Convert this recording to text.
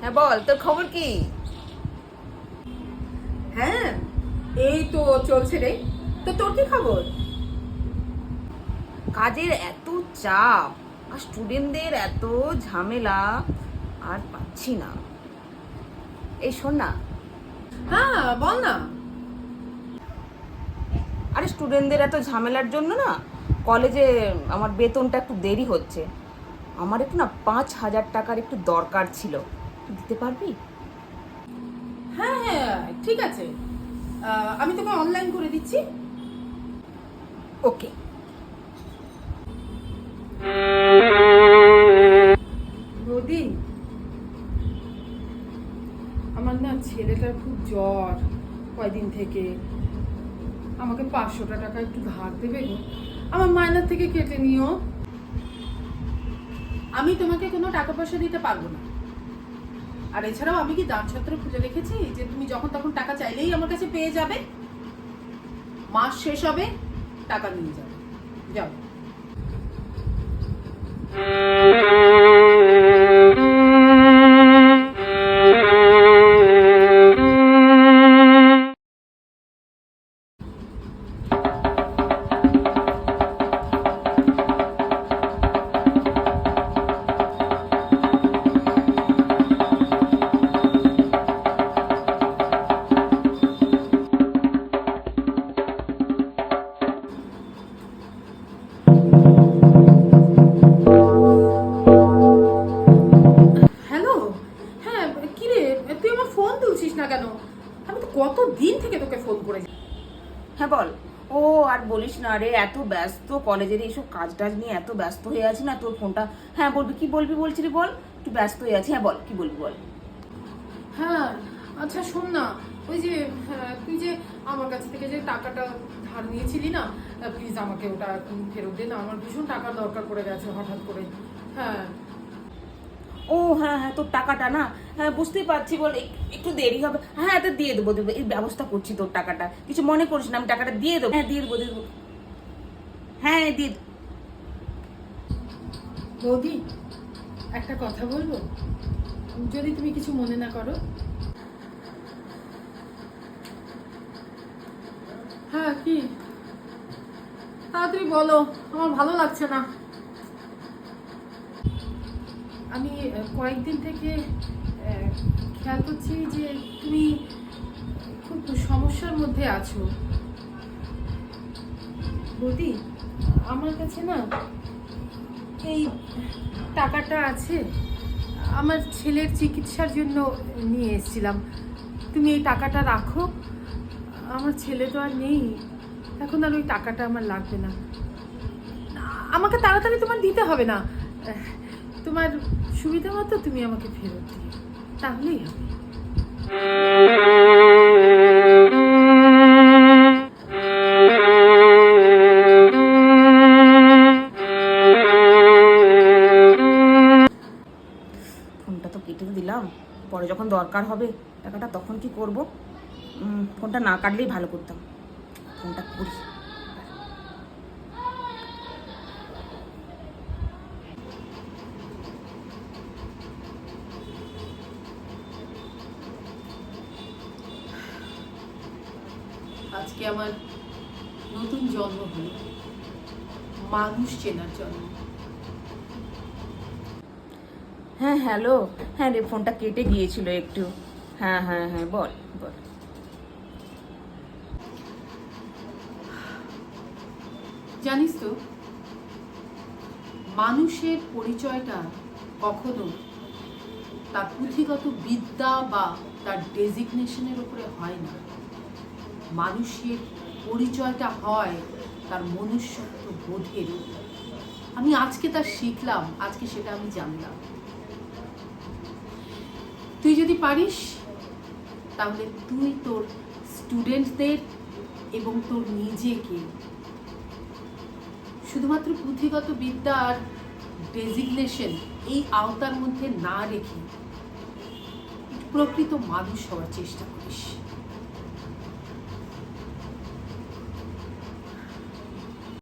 হ্যাঁ বল, তোর খবর কি? হ্যাঁ, এই তো চলছে রে। তো তোর কি খবর? কাজের এত চাপ আর স্টুডেন্টদের এত ঝামেলা, আর পাচ্ছি না। এই শোন না, হ্যাঁ বল না। আরে স্টুডেন্টদের এত ঝামেলার জন্য না কলেজে আমার বেতনটা একটু দেরি হচ্ছে। আমার একটু না 5,000 টাকার একটু দরকার ছিল, তুই দিতে পারবি? হ্যাঁ হ্যাঁ ঠিক আছে, আমি তোকে অনলাইন করে দিচ্ছি। ওকে। বৌদি, আমার না ছেলেটার খুব জ্বর কয়দিন থেকে। আমাকে 500 টাকা একটু ধার দেবে গো, আমার মাইনার থেকে কেটে নিও। আমি তোমাকে কোনো টাকা পয়সা দিতে পারবো না। আর এছাড়াও আমি কি দান ছত্র খুলে রেখেছি যে তুমি যখন তখন টাকা চাইলেই আমার কাছে পেয়ে যাবে? মাস শেষ হবে, টাকা নিয়ে যাবে। যাও। হ্যালো। হ্যাঁ, কি রে, তুই আমার ফোন তুলছিস না কেন? আমি তো কত দিন থেকে তোকে ফোন করে। হ্যাঁ বল। ও আর বলিস না রে, এত ব্যস্ত কলেজের এইসব কাজ টাজ নিয়ে এত ব্যস্ত হয়ে আছি না, তোর ফোনটা। হ্যাঁ বলবি, কি বলবি বলছিলি বল। একটু ব্যস্ত হয়ে আছি, হ্যাঁ বল কি বলবি বল। হ্যাঁ, আচ্ছা শোন না, ওই যে তুই যে আমার কাছ থেকে যে টাকাটা ধার নিয়েছিলি না, প্লিজ আমাকে ওটা এখন ফেরত দে না। আমার ভীষণ টাকার দরকার পড়ে গেছে হঠাৎ করে। হ্যাঁ। ও হ্যাঁ হ্যাঁ, তোর টাকাটা না, হ্যাঁ বুঝতেই পারছি, বল একটু দেরি হবে। হ্যাঁ তো দিয়ে দেবো দেবো, এই ব্যবস্থা করছি তোর টাকাটা, কিছু মনে করিস না, আমি টাকাটা দিয়ে দেবো। হ্যাঁ দিয়ে দেবো দিয়ে দেবো। হ্যাঁ দিয়ে দেবো। বৌদি, একটা কথা বলবো, যদি তুমি কিছু মনে না করো? হ্যাঁ কি, তাড়াতাড়ি বলো, আমার ভালো লাগছে না। আমি কয়েকদিন থেকে খেয়াল করছি যে তুমি খুব সমস্যার মধ্যে আছো। বৌদি, আমার কাছে না এই টাকাটা আছে, আমার ছেলের চিকিৎসার জন্য নিয়ে এসেছিলাম। তুমি এই টাকাটা রাখো, আমার ছেলে তো আর নেই, এখন আর ওই টাকাটা আমার লাগবে না। আমাকে তাড়াতাড়ি তোমার দিতে হবে না, তোমার সুবিধা মতো তুমি আমাকে ফেরত দিও, তাহলেই হবে। ফোনটা তো কেটে দিলাম, পরে যখন দরকার হবে টাকাটা তখন কি করব। ফোনটা না কাটলেই ভালো করতাম, ফোনটা করি। আজকে আমার নতুন জন্ম হলো, মানুষ চেনার জন্ম। হ্যাঁ হ্যালো, হ্যাঁ রে ফোনটা কেটে গিয়েছিল একটু। হ্যাঁ হ্যাঁ হ্যাঁ বল বল। জানিস তো, মানুষের পরিচয়টা কখনো তার পুঁথিগত বিদ্যা বা তার ডেজিগনেশনের উপরে হয় না। মানুষের পরিচয়টা হয় তার মনুষ্যত্ব বোধের উপর। আমি আজকে তা শিখলাম, আজকে সেটা আমি জানলাম। তুই যদি পারিস তাহলে তুই তোর স্টুডেন্টদের এবং তোর নিজেকে শুধুমাত্র পুঁথিগত বিদ্যা আর ডেজিগনেশন এই আওতার মধ্যে না রেখে প্রকৃত মানুষ হওয়ার চেষ্টা করিস।